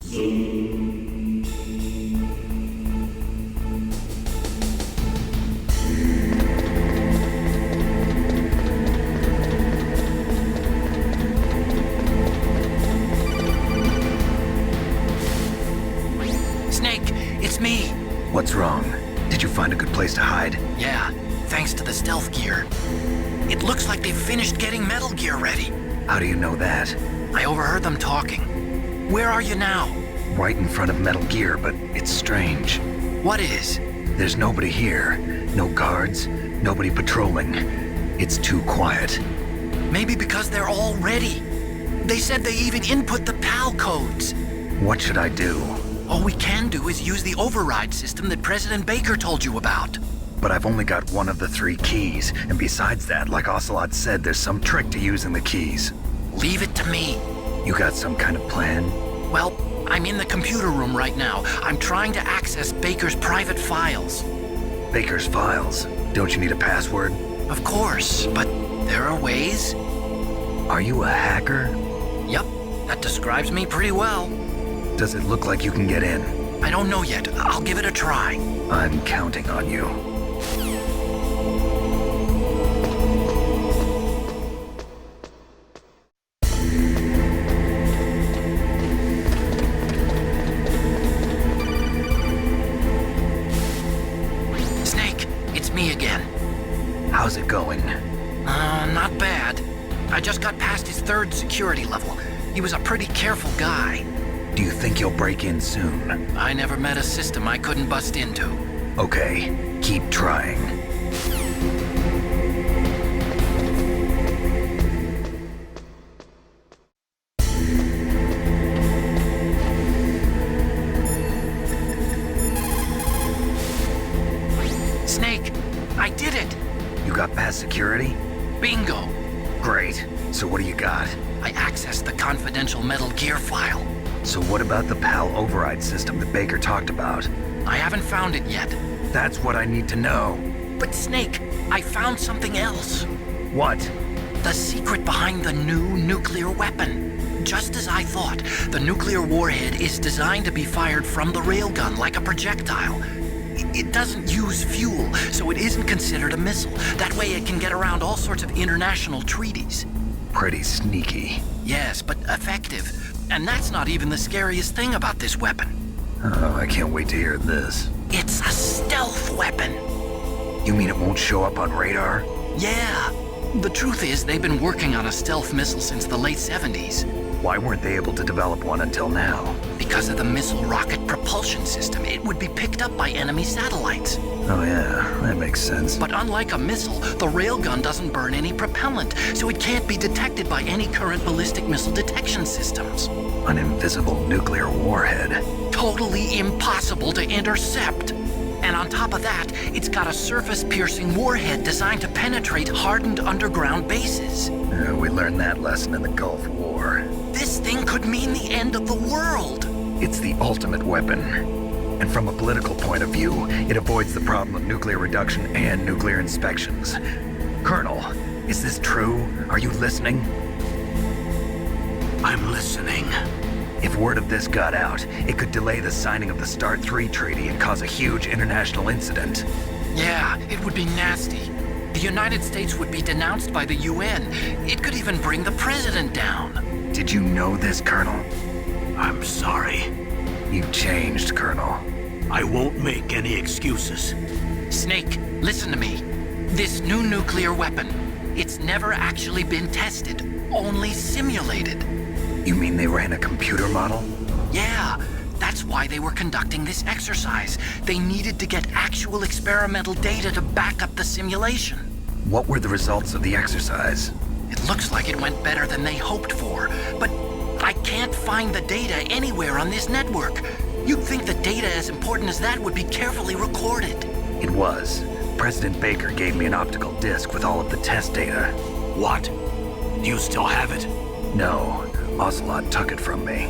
Snake, it's me. What's wrong? Did you find a good place to hide? Yeah, thanks to the stealth gear. It looks like they've finished getting Metal Gear ready. How do you know that? I overheard them talking. Where are you now? Right in front of Metal Gear, but it's strange. What is? There's nobody here. No guards, nobody patrolling. It's too quiet. Maybe because they're all ready. They said they even input the PAL codes. What should I do? All we can do is use the override system that President Baker told you about. But I've only got one of the 3 keys, and besides that, like Ocelot said, there's some trick to using the keys. Leave it to me. You got some kind of plan? Well, I'm in the computer room right now. I'm trying to access Baker's private files. Baker's files? Don't you need a password? Of course, but there are ways. Are you a hacker? Yep, that describes me pretty well. Does it look like you can get in? I don't know yet. I'll give it a try. I'm counting on you. Snake, it's me again. How's it going? Not bad. I just got past his 3rd security level. He was a pretty careful guy. Do you think you'll break in soon? I never met a system I couldn't bust into. Okay, keep trying. Snake, I did it! You got past security? Bingo! Great. So what do you got? I accessed the confidential Metal Gear file. So what about the PAL override system that Baker talked about? I haven't found it yet. That's what I need to know. But Snake, I found something else. What? The secret behind the new nuclear weapon. Just as I thought, the nuclear warhead is designed to be fired from the railgun like a projectile. It doesn't use fuel, so it isn't considered a missile. That way it can get around all sorts of international treaties. Pretty sneaky. Yes, but effective. And that's not even the scariest thing about this weapon. Oh, I can't wait to hear this. It's a stealth weapon. You mean it won't show up on radar? Yeah. The truth is, they've been working on a stealth missile since the late 70s. Why weren't they able to develop one until now? Because of the missile rocket propulsion system, it would be picked up by enemy satellites. Oh yeah, that makes sense. But unlike a missile, the railgun doesn't burn any propellant, so it can't be detected by any current ballistic missile detection systems. An invisible nuclear warhead. Totally impossible to intercept. And on top of that, it's got a surface-piercing warhead designed to penetrate hardened underground bases. We learned that lesson in the Gulf War. This thing could mean the end of the world. It's the ultimate weapon. And from a political point of view, it avoids the problem of nuclear reduction and nuclear inspections. Colonel, is this true? Are you listening? I'm listening. If word of this got out, it could delay the signing of the START 3 treaty and cause a huge international incident. Yeah, it would be nasty. The United States would be denounced by the UN. It could even bring the president down. Did you know this, Colonel? I'm sorry. You've changed, Colonel. I won't make any excuses. Snake, listen to me. This new nuclear weapon, it's never actually been tested, only simulated. You mean they ran a computer model? Yeah, that's why they were conducting this exercise. They needed to get actual experimental data to back up the simulation. What were the results of the exercise? It looks like it went better than they hoped for, but I can't find the data anywhere on this network. You'd think the data as important as that would be carefully recorded. It was. President Baker gave me an optical disc with all of the test data. What? Do you still have it? No, Ocelot took it from me.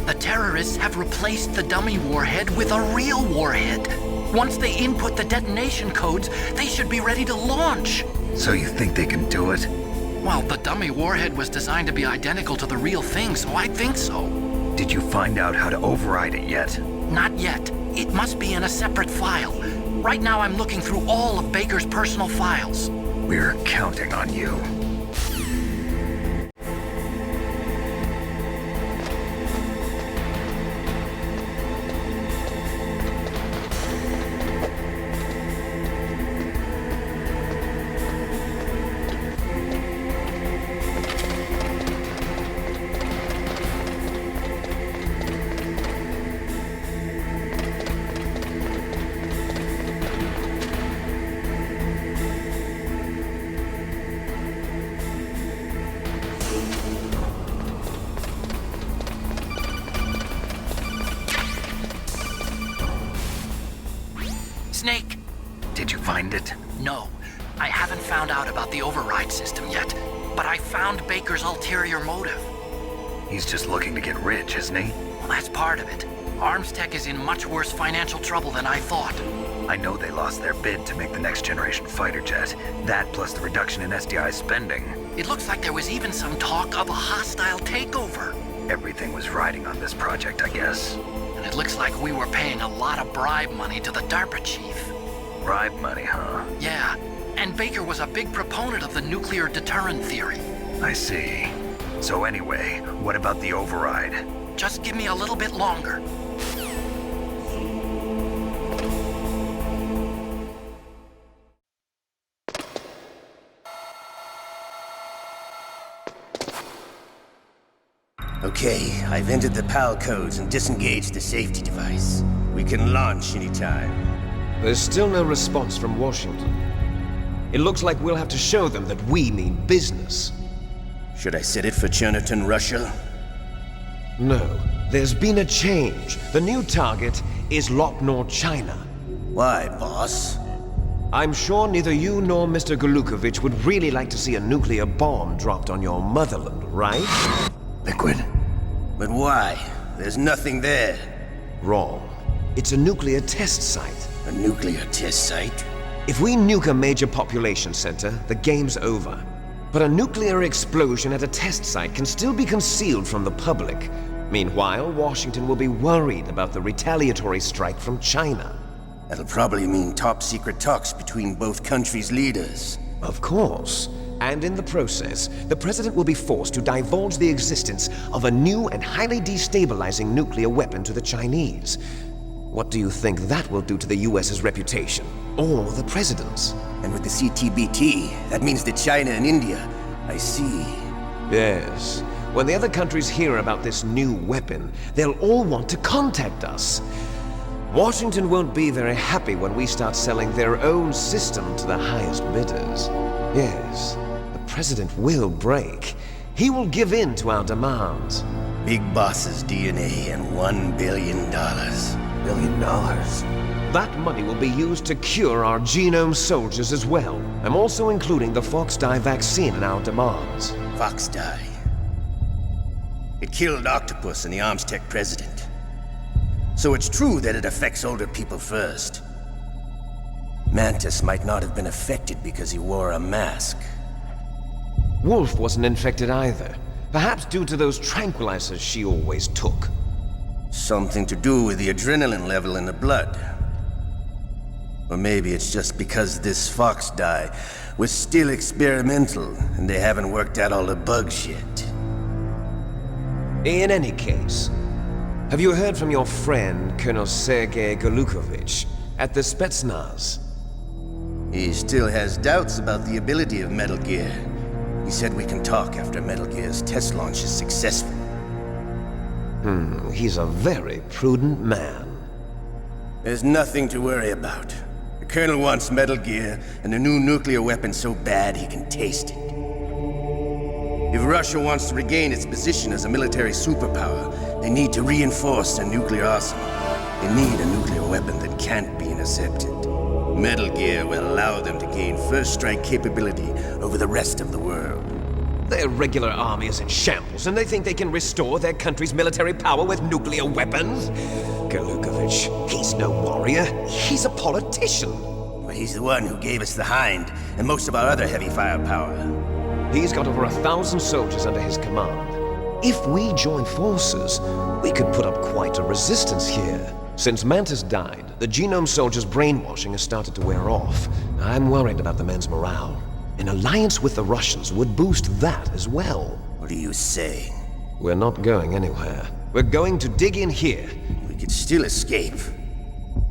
The terrorists have replaced the dummy warhead with a real warhead. Once they input the detonation codes, they should be ready to launch. So you think they can do it? Well, the dummy warhead was designed to be identical to the real thing, so I think so. Did you find out how to override it yet? Not yet. It must be in a separate file. Right now I'm looking through all of Baker's personal files. We're counting on you. Snake! Did you find it? No, I haven't found out about the override system yet, but I found Baker's ulterior motive. He's just looking to get rich, isn't he? Well, that's part of it. Arms Tech is in much worse financial trouble than I thought. I know they lost their bid to make the next generation fighter jet. That plus the reduction in SDI spending. It looks like there was even some talk of a hostile takeover. Everything was riding on this project, I guess. And it looks like we were paying a lot of bribe money to the DARPA chief. Bribe money, huh? Yeah, and Baker was a big proponent of the nuclear deterrent theory. I see. So anyway, what about the override? Just give me a little bit longer. Okay, I've entered the PAL codes and disengaged the safety device. We can launch anytime. There's still no response from Washington. It looks like we'll have to show them that we mean business. Should I set it for Cherniton, Russia? No, there's been a change. The new target is Lopnor, China. Why, boss? I'm sure neither you nor Mr. Golukovich would really like to see a nuclear bomb dropped on your motherland, right? Liquid. But why? There's nothing there. Wrong. It's a nuclear test site. A nuclear test site? If we nuke a major population center, the game's over. But a nuclear explosion at a test site can still be concealed from the public. Meanwhile, Washington will be worried about the retaliatory strike from China. That'll probably mean top-secret talks between both countries' leaders. Of course. And in the process, the president will be forced to divulge the existence of a new and highly destabilizing nuclear weapon to the Chinese. What do you think that will do to the US's reputation? Or the president's? And with the CTBT, that means that China and India. I see. Yes. When the other countries hear about this new weapon, they'll all want to contact us. Washington won't be very happy when we start selling their own system to the highest bidders. Yes, the president will break. He will give in to our demands. Big Boss's DNA and $1 billion. $1 billion? That money will be used to cure our genome soldiers as well. I'm also including the Fox-Die vaccine in our demands. Fox-Die. It killed Octopus and the Arms Tech president. So it's true that it affects older people first. Mantis might not have been affected because he wore a mask. Wolf wasn't infected either. Perhaps due to those tranquilizers she always took. Something to do with the adrenaline level in the blood. Or maybe it's just because this Fox-Die was still experimental and they haven't worked out all the bugs yet. In any case, have you heard from your friend, Colonel Sergei Golukovich, at the Spetsnaz? He still has doubts about the ability of Metal Gear. He said we can talk after Metal Gear's test launch is successful. He's a very prudent man. There's nothing to worry about. The Colonel wants Metal Gear and a new nuclear weapon so bad he can taste it. If Russia wants to regain its position as a military superpower, they need to reinforce their nuclear arsenal. They need a nuclear weapon that can't be intercepted. Metal Gear will allow them to gain first strike capability over the rest of the world. Their regular army is in shambles, and they think they can restore their country's military power with nuclear weapons? Golukovich, he's no warrior. He's a politician. But he's the one who gave us the Hind and most of our other heavy firepower. He's got over 1,000 soldiers under his command. If we join forces, we could put up quite a resistance here. Since Mantis died, the Genome Soldier's brainwashing has started to wear off. I'm worried about the men's morale. An alliance with the Russians would boost that as well. What are you saying? We're not going anywhere. We're going to dig in here. We could still escape.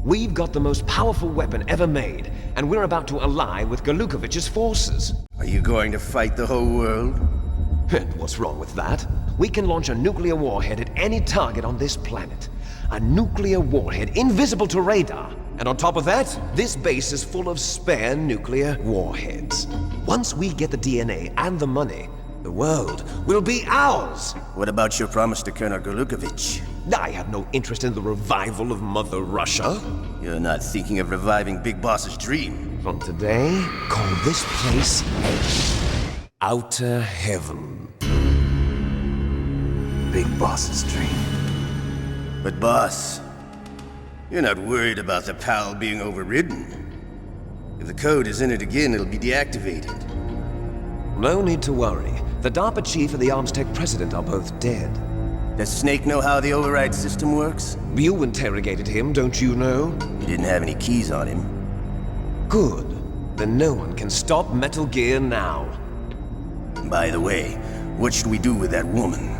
We've got the most powerful weapon ever made, and we're about to ally with Galukovich's forces. Are you going to fight the whole world? And what's wrong with that? We can launch a nuclear warhead at any target on this planet. A nuclear warhead invisible to radar. And on top of that, this base is full of spare nuclear warheads. Once we get the DNA and the money, the world will be ours! What about your promise to Colonel Galukovich? I have no interest in the revival of Mother Russia. You're not thinking of reviving Big Boss's dream. From today, call this place Outer Heaven. Big Boss's dream. But boss, you're not worried about the PAL being overridden. If the code is in it again, it'll be deactivated. No need to worry. The DARPA chief and the Arms Tech president are both dead. Does Snake know how the override system works? You interrogated him, don't you know? He didn't have any keys on him. Good. Then no one can stop Metal Gear now. By the way, what should we do with that woman?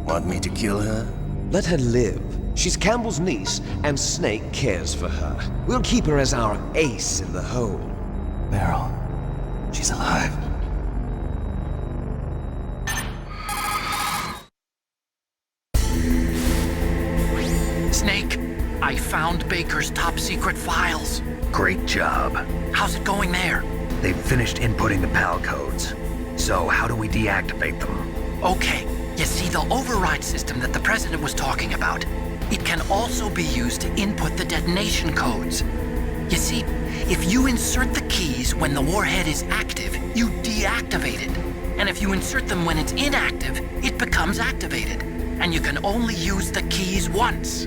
Want me to kill her? Let her live. She's Campbell's niece, and Snake cares for her. We'll keep her as our ace in the hole. Meryl, she's alive. Snake, I found Baker's top-secret files. Great job. How's it going there? They've finished inputting the PAL codes. So how do we deactivate them? Okay, you see the override system that the President was talking about? It can also be used to input the detonation codes. You see, if you insert the keys when the warhead is active, you deactivate it. And if you insert them when it's inactive, it becomes activated. And you can only use the keys once.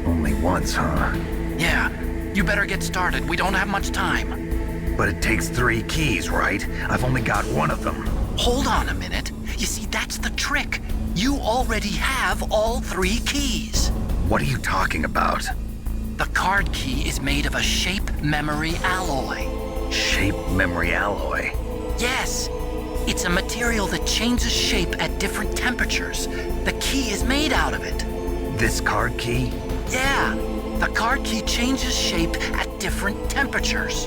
Only once, huh? Yeah, you better get started. We don't have much time. But it takes 3 keys, right? I've only got 1 of them. Hold on a minute. You see, that's the trick. You already have all 3 keys. What are you talking about? The card key is made of a shape memory alloy. Shape memory alloy? Yes. It's a material that changes shape at different temperatures. The key is made out of it. This card key? Yeah. The card key changes shape at different temperatures.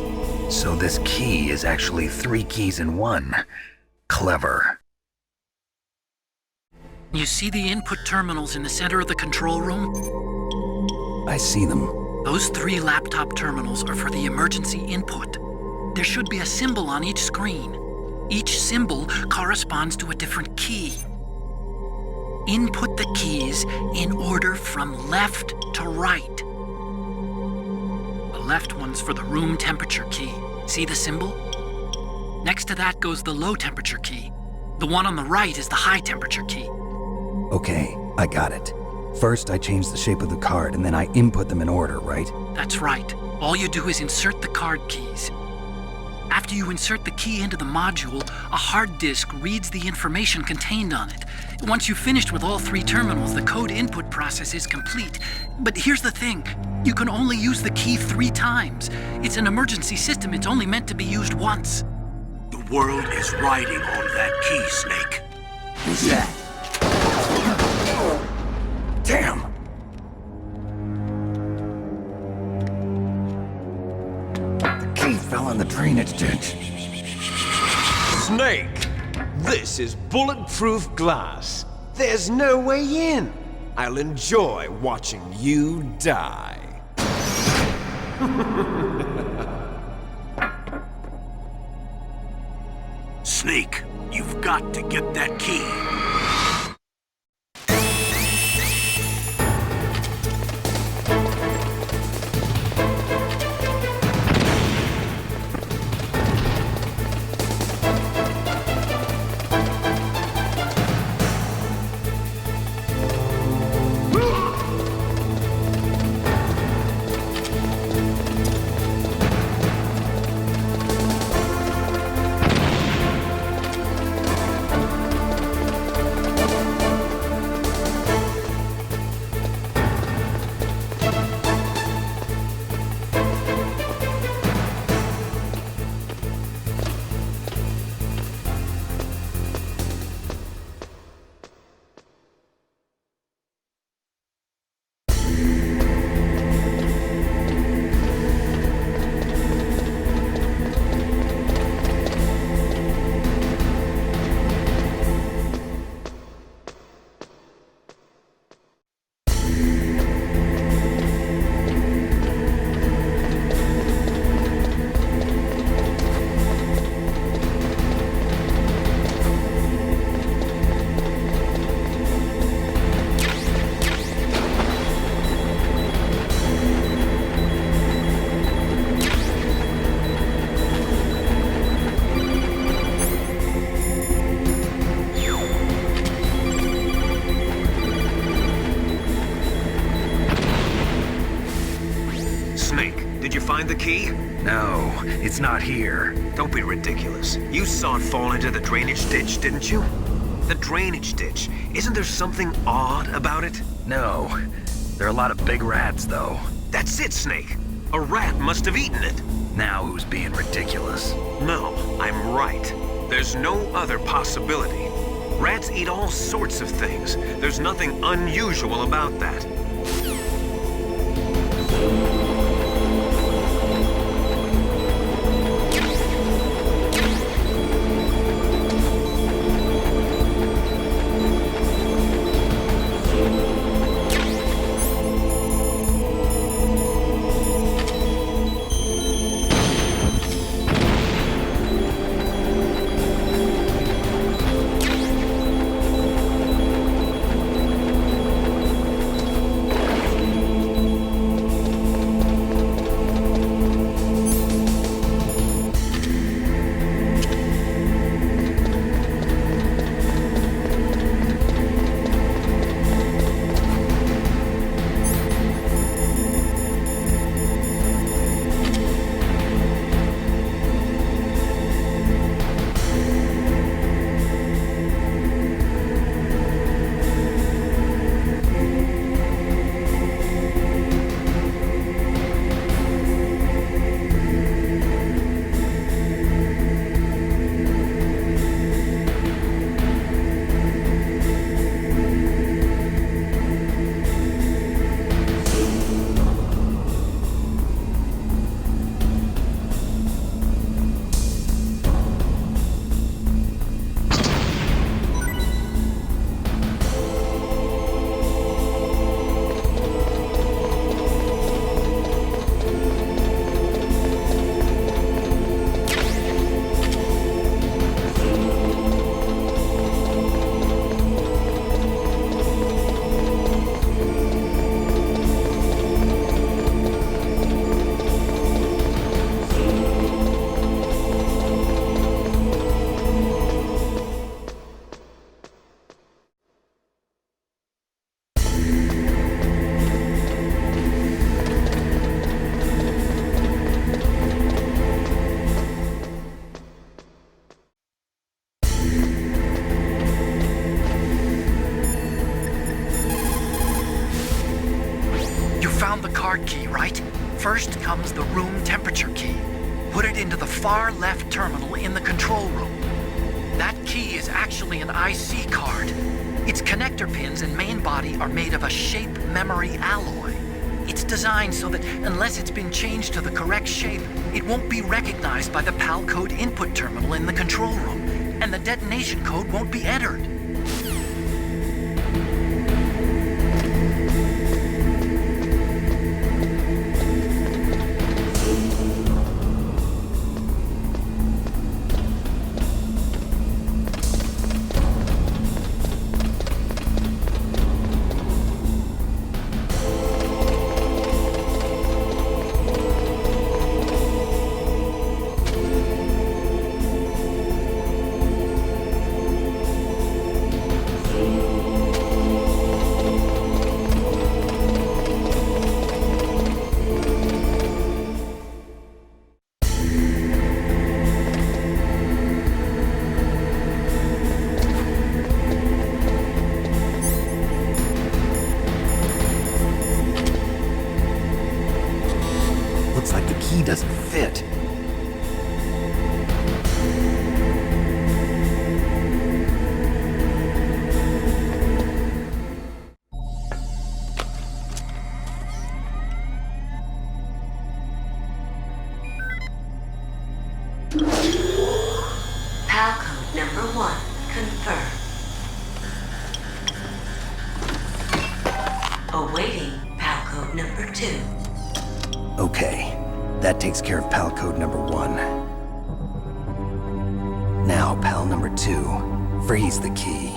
So this key is actually 3 keys in 1. Clever. You see the input terminals in the center of the control room? I see them. Those 3 laptop terminals are for the emergency input. There should be a symbol on each screen. Each symbol corresponds to a different key. Input the keys in order from left to right. The left one's for the room temperature key. See the symbol? Next to that goes the low temperature key. The one on the right is the high temperature key. Okay, I got it. First, I change the shape of the card, and then I input them in order, right? That's right. All you do is insert the card keys. After you insert the key into the module, a hard disk reads the information contained on it. Once you've finished with all 3 terminals, the code input process is complete. But here's the thing. You can only use the key 3 times. It's an emergency system. It's only meant to be used once. The world is riding on that key, Snake. Who's that? Damn! The key fell in the drainage ditch. Snake! This is bulletproof glass. There's no way in. I'll enjoy watching you die. Snake, you've got to get that key. find the key? No, it's not here. Don't be ridiculous. You saw it fall into the drainage ditch, didn't you? The drainage ditch. Isn't there something odd about it? No. There are a lot of big rats, though. That's it, Snake. A rat must have eaten it. Now who's being ridiculous? No, I'm right. There's no other possibility. Rats eat all sorts of things. There's nothing unusual about that. Found the card key, right? First comes the room temperature key. Put it into the far left terminal in the control room. That key is actually an IC card. Its connector pins and main body are made of a shape memory alloy. It's designed so that unless it's been changed to the correct shape, it won't be recognized by the PAL code input terminal in the control room, and the detonation code won't be entered. Looks like the key doesn't fit. PAL code number 1 confirmed. Awaiting PAL code number 2. Okay, that takes care of PAL code number 1. Now, PAL number 2, freeze the key.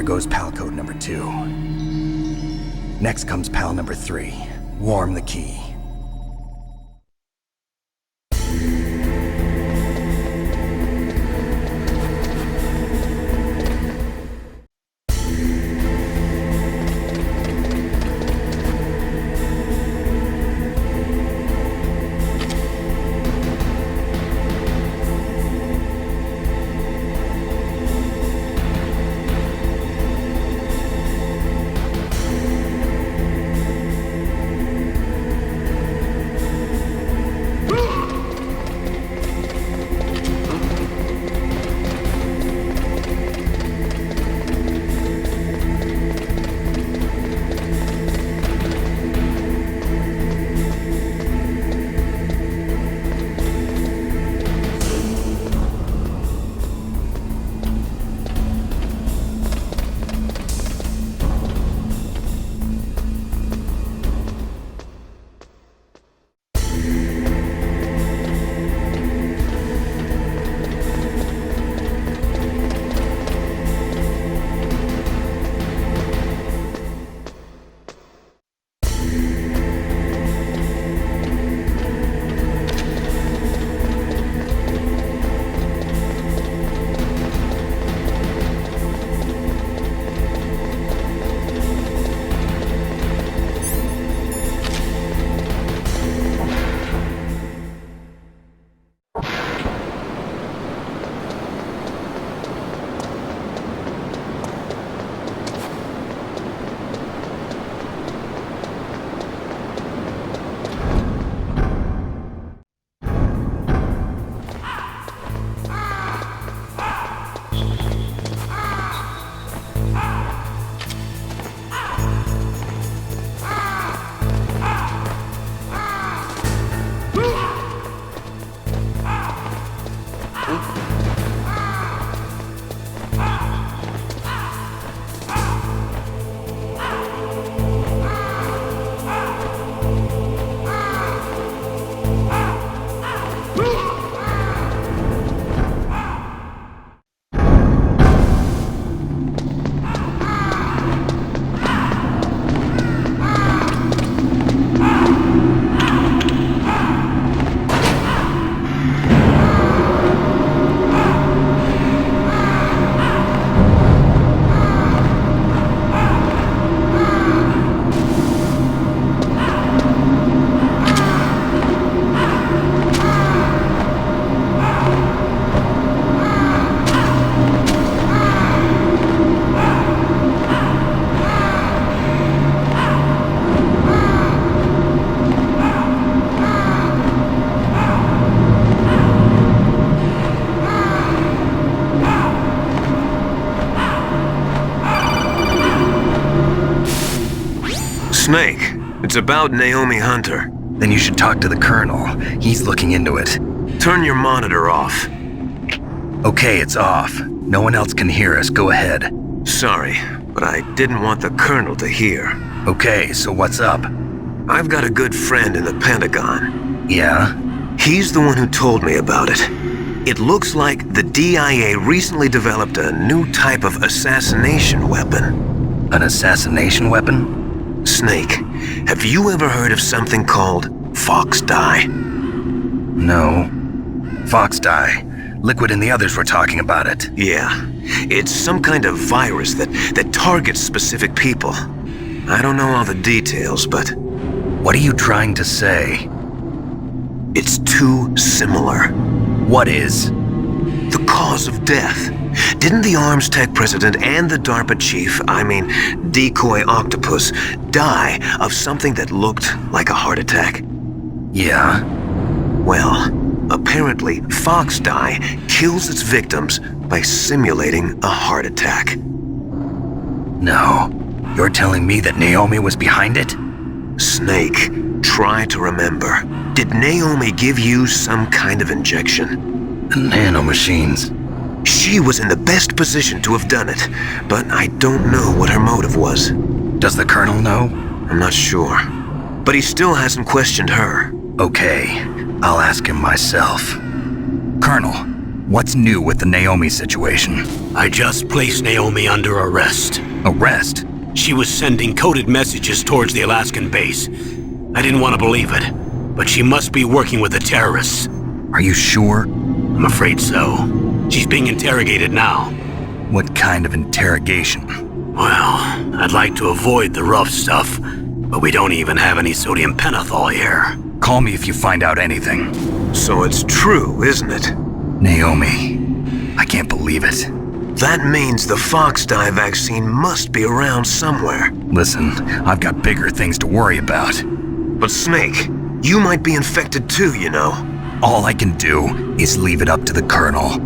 goes pal code number 2. Next comes pal number 3. Warm the key. Snake, it's about Naomi Hunter. Then you should talk to the Colonel. He's looking into it. Turn your monitor off. Okay, it's off. No one else can hear us. Go ahead. Sorry, but I didn't want the Colonel to hear. Okay, so what's up? I've got a good friend in the Pentagon. Yeah? He's the one who told me about it. It looks like the DIA recently developed a new type of assassination weapon. An assassination weapon? Snake, have you ever heard of something called Fox Dye? No. Fox Dye. Liquid and the others were talking about it. Yeah. It's some kind of virus that targets specific people. I don't know all the details, but... What are you trying to say? It's too similar. What is? The cause of death. Didn't the Arms Tech president and the DARPA chief, Decoy Octopus, die of something that looked like a heart attack? Yeah? Well, apparently Fox Dye kills its victims by simulating a heart attack. No. You're telling me that Naomi was behind it? Snake, try to remember. Did Naomi give you some kind of injection? Nanomachines. She was in the best position to have done it, but I don't know what her motive was. Does the Colonel know? I'm not sure, but he still hasn't questioned her. Okay, I'll ask him myself. Colonel, What's new with the Naomi situation? I just placed Naomi under arrest. Arrest? She was sending coded messages towards the Alaskan base. I didn't want to believe it, but she must be working with the terrorists. Are you sure? I'm afraid so. She's being interrogated now. What kind of interrogation? Well, I'd like to avoid the rough stuff, but we don't even have any sodium pentothal here. Call me if you find out anything. So it's true, isn't it? Naomi, I can't believe it. That means the fox dye vaccine must be around somewhere. Listen, I've got bigger things to worry about. But Snake, you might be infected too, you know. All I can do is leave it up to the Colonel.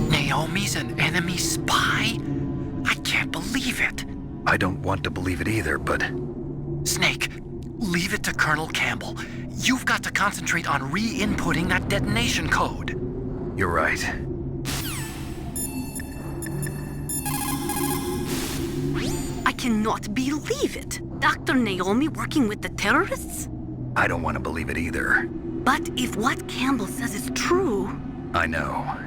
Naomi's an enemy spy? I can't believe it. I don't want to believe it either, but... Snake, leave it to Colonel Campbell. You've got to concentrate on re-inputting that detonation code. You're right. I cannot believe it. Dr. Naomi working with the terrorists? I don't want to believe it either. But if what Campbell says is true... I know.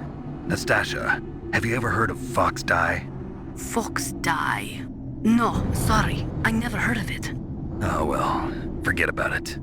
Nastasha, have you ever heard of fox dye? Fox dye. No, sorry. I never heard of it. Oh well, forget about it.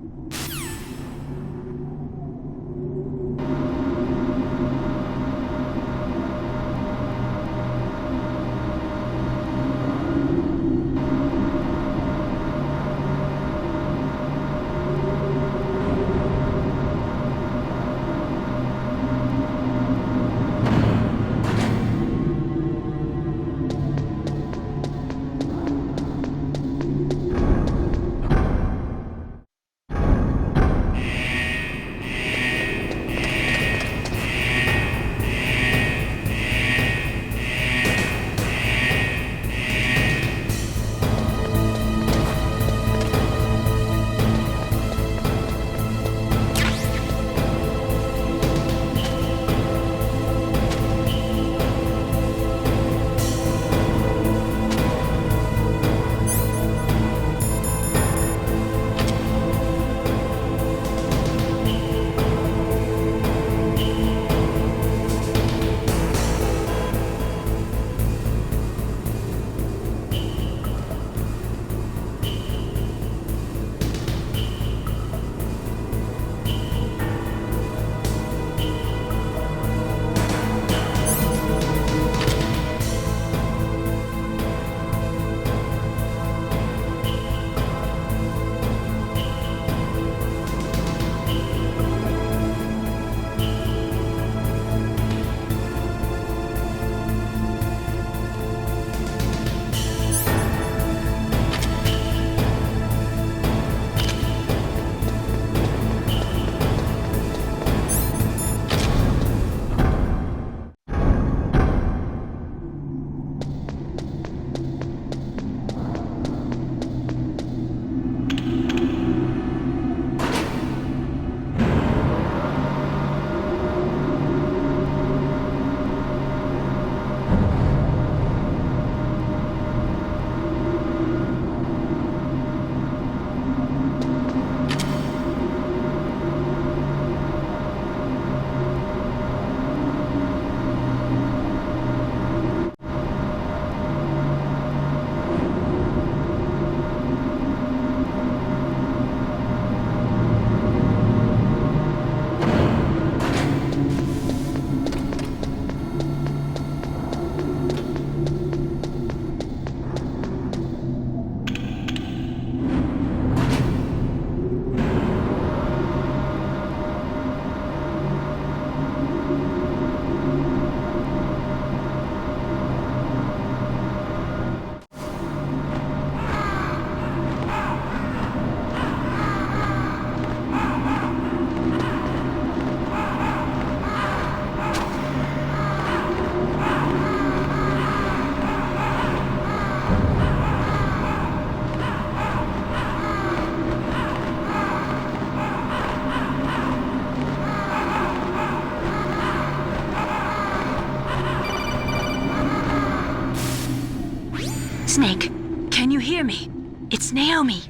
Snake, can you hear me? It's Naomi.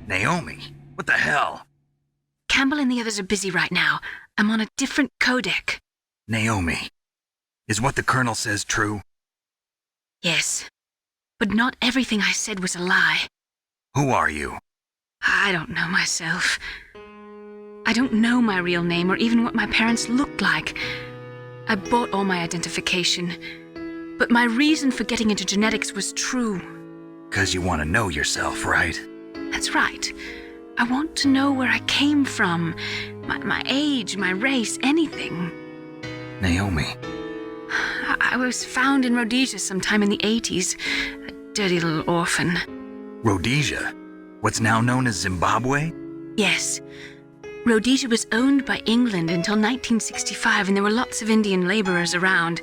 Naomi? What the hell? Campbell and the others are busy right now. I'm on a different codec. Naomi, is what the Colonel says true? Yes, but not everything I said was a lie. Who are you? I don't know myself. I don't know my real name or even what my parents looked like. I bought all my identification, but my reason for getting into genetics was true. 'Cause you want to know yourself, right? That's right. I want to know where I came from, my age, my race, anything. Naomi. I was found in Rhodesia sometime in the 80s, a dirty little orphan. Rhodesia? What's now known as Zimbabwe? Yes. Rhodesia was owned by England until 1965, and there were lots of Indian laborers around.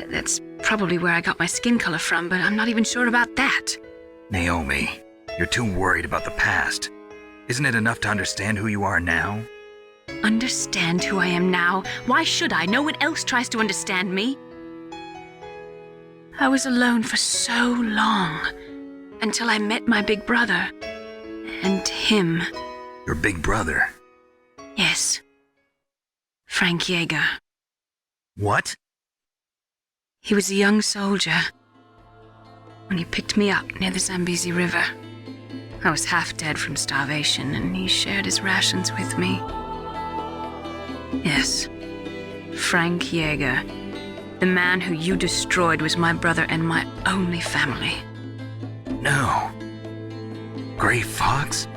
That's probably where I got my skin color from, but I'm not even sure about that. Naomi, you're too worried about the past. Isn't it enough to understand who you are now? Understand who I am now? Why should I? No one else tries to understand me. I was alone for so long, until I met my big brother. And him. Your big brother? Yes. Frank Yeager. What? He was a young soldier when he picked me up near the Zambezi River. I was half dead from starvation, and he shared his rations with me. Yes, Frank Yeager. The man who you destroyed was my brother and my only family. No. Gray Fox?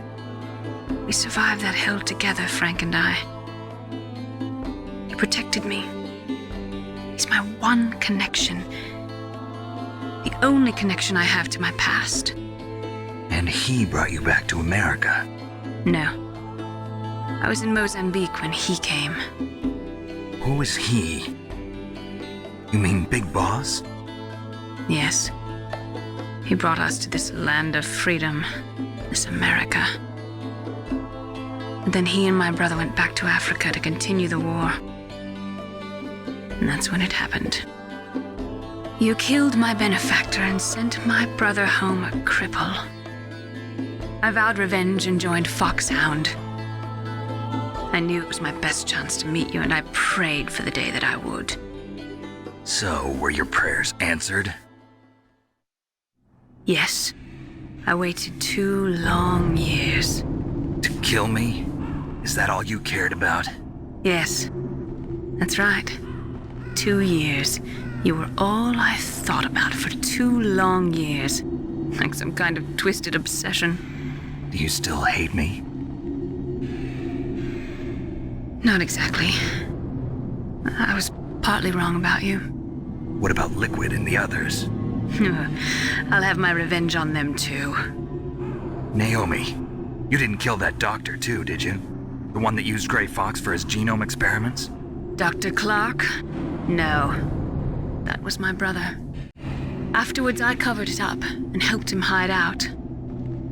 We survived that hell together, Frank and I. He protected me. He's my one connection. The only connection I have to my past. And he brought you back to America? No. I was in Mozambique when he came. Who is he? You mean Big Boss? Yes. He brought us to this land of freedom, this America. And then he and my brother went back to Africa to continue the war. And that's when it happened. You killed my benefactor and sent my brother home a cripple. I vowed revenge and joined Foxhound. I knew it was my best chance to meet you, and I prayed for the day that I would. So, were your prayers answered? Yes. I waited 2 long years. To kill me? Is that all you cared about? Yes. That's right. 2 years. You were all I thought about for 2 long years. Like some kind of twisted obsession. Do you still hate me? Not exactly. I was partly wrong about you. What about Liquid and the others? I'll have my revenge on them too. Naomi, you didn't kill that doctor too, did you? The one that used Gray Fox for his genome experiments? Dr. Clark? No. That was my brother. Afterwards, I covered it up and helped him hide out.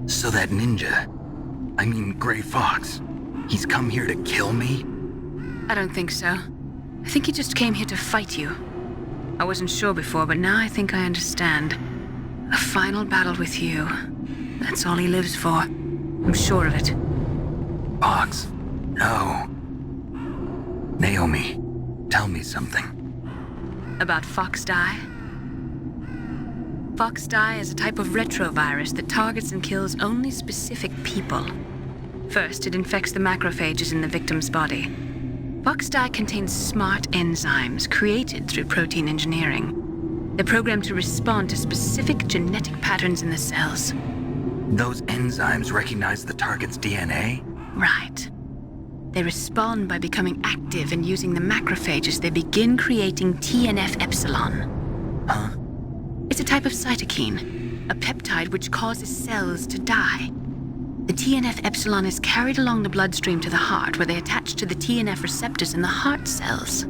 So that ninja, I mean Gray Fox, he's come here to kill me? I don't think so. I think he just came here to fight you. I wasn't sure before, but now I think I understand. A final battle with you. That's all he lives for. I'm sure of it. Fox? No. Naomi, tell me something. About Foxdie? Foxdie is a type of retrovirus that targets and kills only specific people. First, it infects the macrophages in the victim's body. Foxdie contains smart enzymes created through protein engineering. They're programmed to respond to specific genetic patterns in the cells. Those enzymes recognize the target's DNA? Right. They respond by becoming active and using the macrophages. They begin creating TNF-epsilon. Huh? It's a type of cytokine, a peptide which causes cells to die. The TNF-epsilon is carried along the bloodstream to the heart, where they attach to the TNF receptors in the heart cells.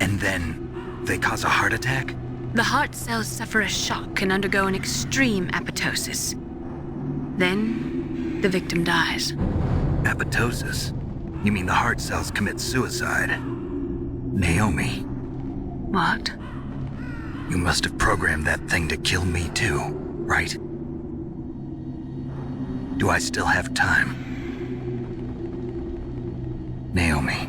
And then they cause a heart attack? The heart cells suffer a shock and undergo an extreme apoptosis. Then, the victim dies. Apoptosis? You mean the heart cells commit suicide? Naomi. What? You must have programmed that thing to kill me too, right? Do I still have time? Naomi,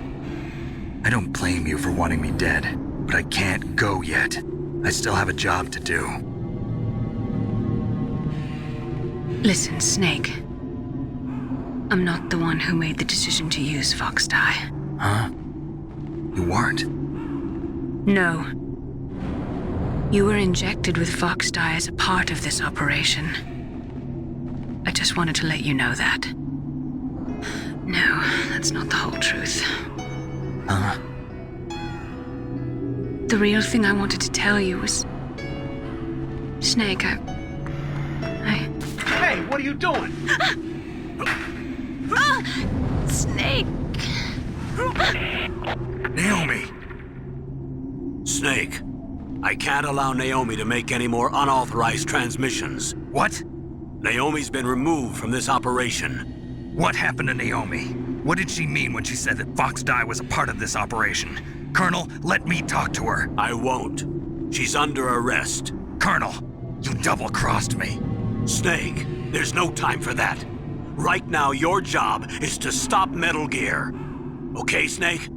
I don't blame you for wanting me dead, but I can't go yet. I still have a job to do. Listen, Snake. I'm not the one who made the decision to use Fox dye. Huh? You weren't? No. You were injected with Fox dye as a part of this operation. I just wanted to let you know that. No, that's not the whole truth. Huh? The real thing I wanted to tell you was... Snake, I... Hey, what are you doing? Snake! Naomi! Snake, I can't allow Naomi to make any more unauthorized transmissions. What? Naomi's been removed from this operation. What happened to Naomi? What did she mean when she said that Fox dye was a part of this operation? Colonel, let me talk to her. I won't. She's under arrest. Colonel, you double-crossed me. Snake, there's no time for that. Right now, your job is to stop Metal Gear. Okay, Snake?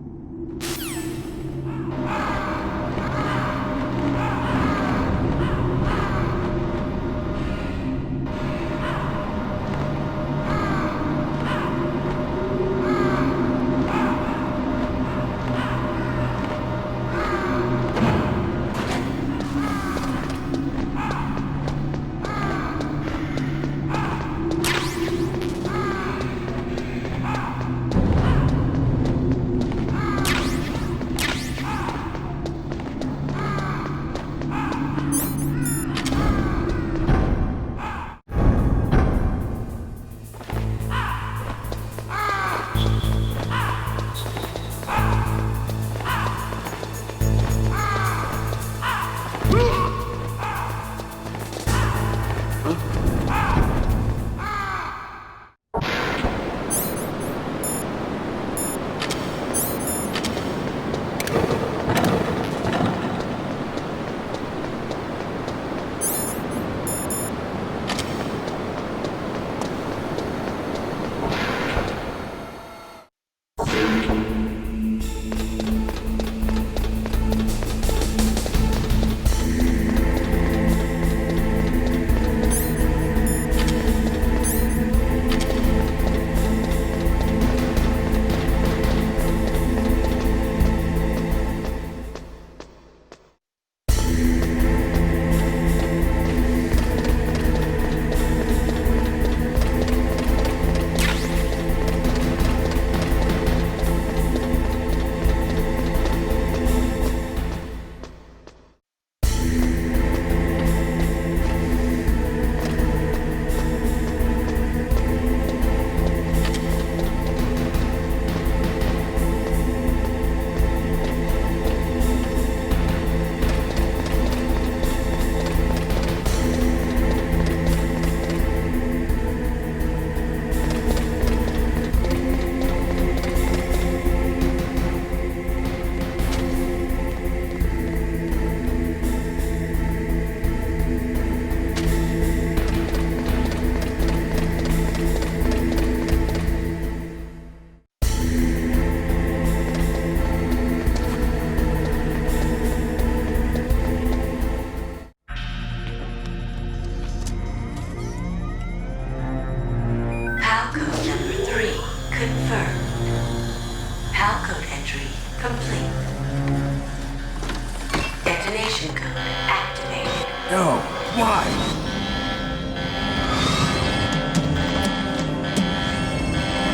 No, why?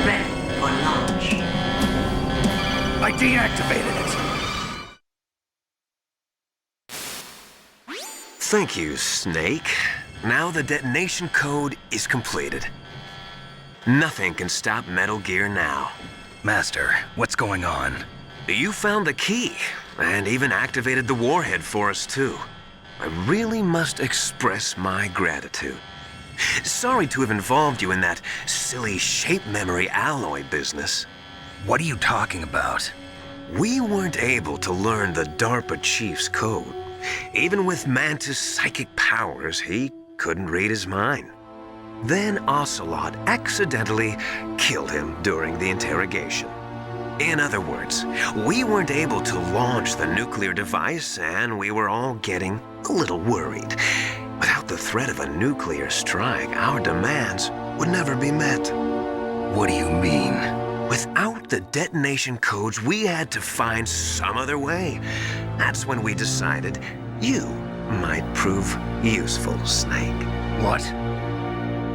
Ready for launch. I deactivated it. Thank you, Snake. Now the detonation code is completed. Nothing can stop Metal Gear now. Master, what's going on? You found the key, and even activated the warhead for us, too. I really must express my gratitude. Sorry to have involved you in that silly shape memory alloy business. What are you talking about? We weren't able to learn the DARPA chief's code. Even with Mantis' psychic powers, he couldn't read his mind. Then Ocelot accidentally killed him during the interrogation. In other words, we weren't able to launch the nuclear device, and we were all getting a little worried. Without the threat of a nuclear strike, our demands would never be met. What do you mean? Without the detonation codes, we had to find some other way. That's when we decided you might prove useful, Snake. What?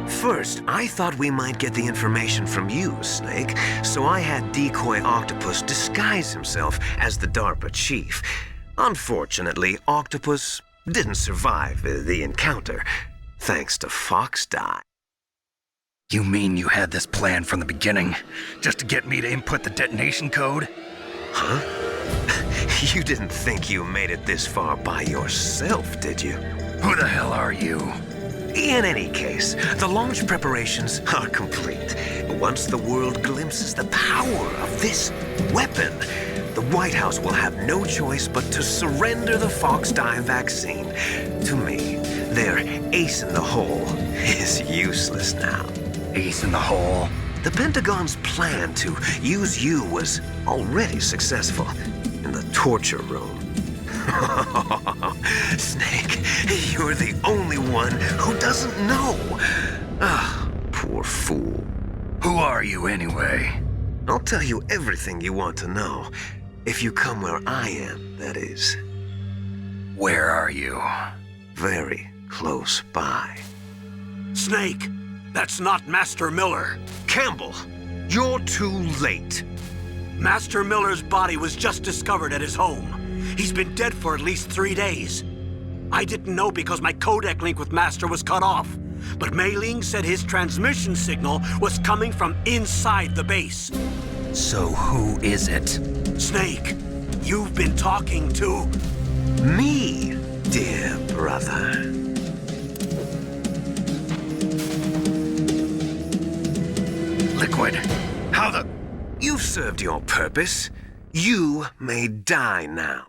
First, I thought we might get the information from you, Snake, so I had Decoy Octopus disguise himself as the DARPA chief. Unfortunately, Octopus didn't survive the encounter, thanks to Fox Die. You mean you had this plan from the beginning, just to get me to input the detonation code? Huh? You didn't think you made it this far by yourself, did you? Who the hell are you? In any case, the launch preparations are complete. Once the world glimpses the power of this weapon, the White House will have no choice but to surrender the Fox Die vaccine to me. Their ace in the hole is useless now. Ace in the hole? The Pentagon's plan to use you was already successful in the torture room. Snake, you're the only one who doesn't know. Ah, poor fool. Who are you anyway? I'll tell you everything you want to know. If you come where I am, that is. Where are you? Very close by. Snake, that's not Master Miller. Campbell, you're too late. Master Miller's body was just discovered at his home. He's been dead for at least 3 days. I didn't know because my codec link with Master was cut off. But Mei Ling said his transmission signal was coming from inside the base. So who is it? Snake, you've been talking to... Me, dear brother. Liquid, how the... You've served your purpose. You may die now.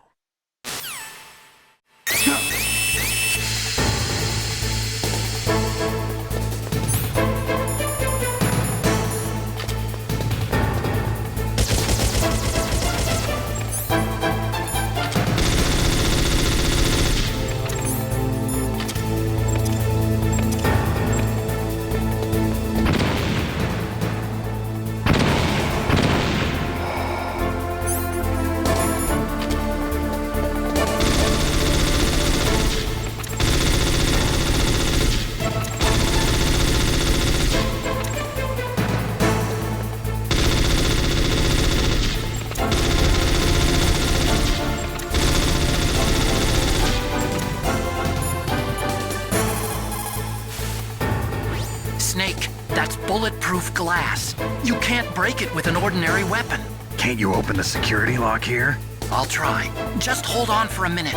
Snake, that's bulletproof glass. You can't break it with an ordinary weapon. Can't you open the security lock here? I'll try. Just hold on for a minute.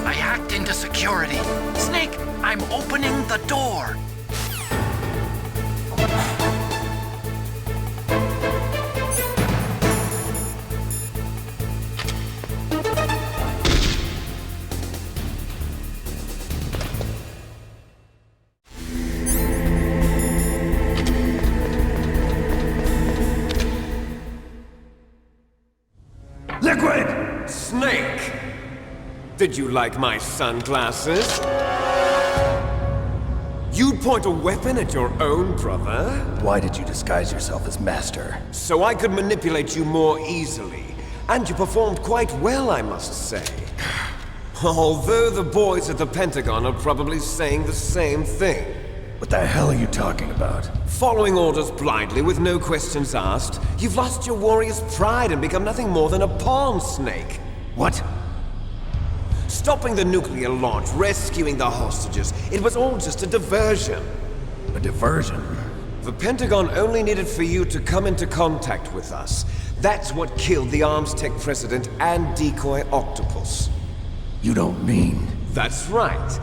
I hacked into security. Snake, I'm opening the door. Liquid! Snake! Did you like my sunglasses? You'd point a weapon at your own brother? Why did you disguise yourself as Master? So I could manipulate you more easily. And you performed quite well, I must say. Although the boys at the Pentagon are probably saying the same thing. What the hell are you talking about? Following orders blindly with no questions asked, you've lost your warrior's pride and become nothing more than a pawn, Snake. What? Stopping the nuclear launch, rescuing the hostages, it was all just a diversion. A diversion? The Pentagon only needed for you to come into contact with us. That's what killed the Arms Tech president and Decoy Octopus. You don't mean... That's right.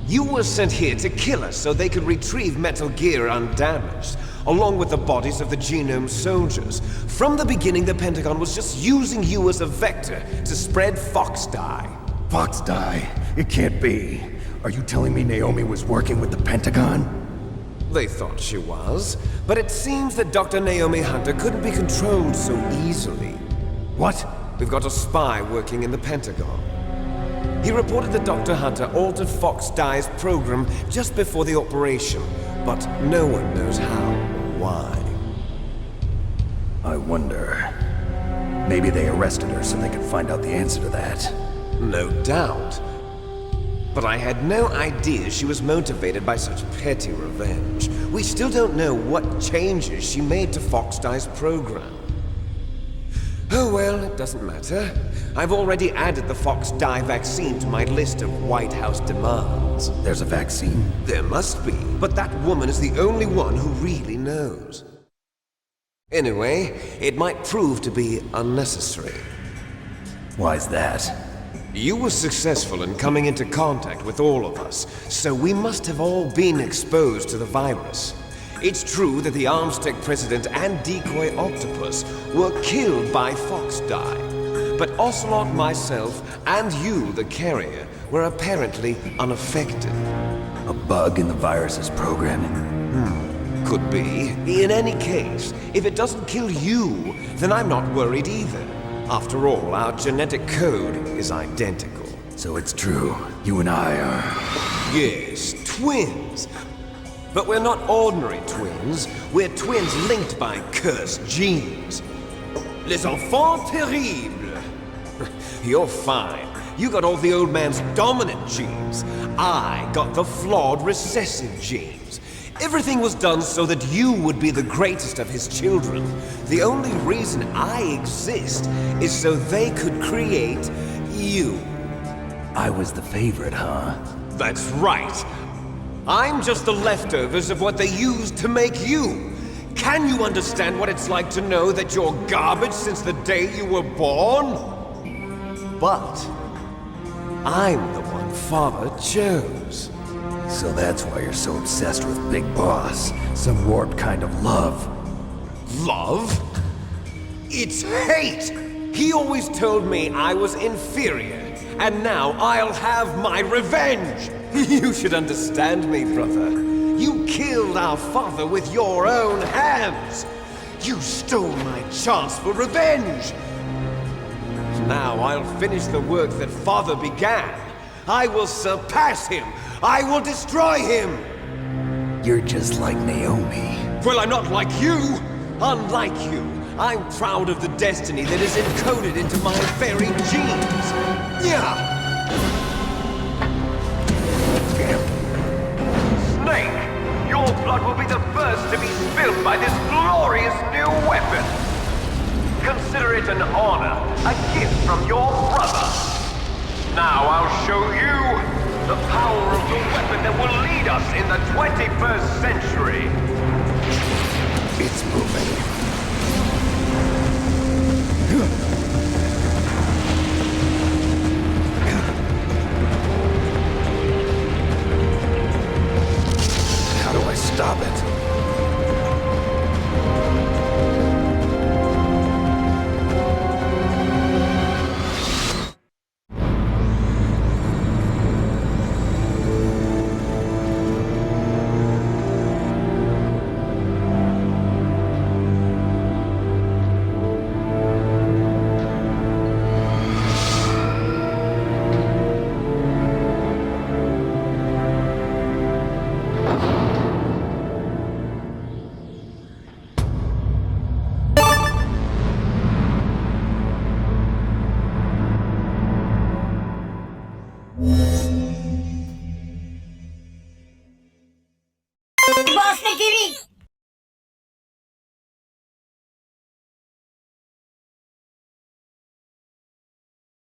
You were sent here to kill us so they could retrieve Metal Gear undamaged, along with the bodies of the Genome soldiers. From the beginning, the Pentagon was just using you as a vector to spread Fox dye. Fox dye? It can't be. Are you telling me Naomi was working with the Pentagon? They thought she was, but it seems that Dr. Naomi Hunter couldn't be controlled so easily. What? We've got a spy working in the Pentagon. He reported that Dr. Hunter altered Fox Dye's program just before the operation, but no one knows how or why. I wonder... Maybe they arrested her so they could find out the answer to that. No doubt. But I had no idea she was motivated by such petty revenge. We still don't know what changes she made to Fox Dye's program. Oh well, it doesn't matter. I've already added the Fox Dye vaccine to my list of White House demands. There's a vaccine? There must be, but that woman is the only one who really knows. Anyway, it might prove to be unnecessary. Why's that? You were successful in coming into contact with all of us, so we must have all been exposed to the virus. It's true that the Armstech president and decoy octopus were killed by Fox Dye, but Ocelot, myself, and you, the carrier, were apparently unaffected. A bug in the virus's programming? Could be. In any case, if it doesn't kill you, then I'm not worried either. After all, our genetic code is identical. So it's true. You and I are... Yes, twins. But we're not ordinary twins. We're twins linked by cursed genes. Les enfants terribles. You're fine. You got all the old man's dominant genes. I got the flawed recessive genes. Everything was done so that you would be the greatest of his children. The only reason I exist is so they could create you. I was the favorite, huh? That's right. I'm just the leftovers of what they used to make you. Can you understand what it's like to know that you're garbage since the day you were born? But I'm the one Father chose. So that's why you're so obsessed with Big Boss. Some warped kind of love. Love? It's hate! He always told me I was inferior, and now I'll have my revenge! You should understand me, brother. You killed our father with your own hands! You stole my chance for revenge! Now I'll finish the work that Father began. I will surpass him! I will destroy him! You're just like Naomi. Well, I'm not like you! Unlike you, I'm proud of the destiny that is encoded into my very genes! Yeah! Snake, your blood will be the first to be spilled by this glorious new weapon! Consider it an honor, a gift from your brother! Now I'll show you the power of the weapon that will lead us in the 21st century! It's moving. How do I stop it? BigBossSnakeTV!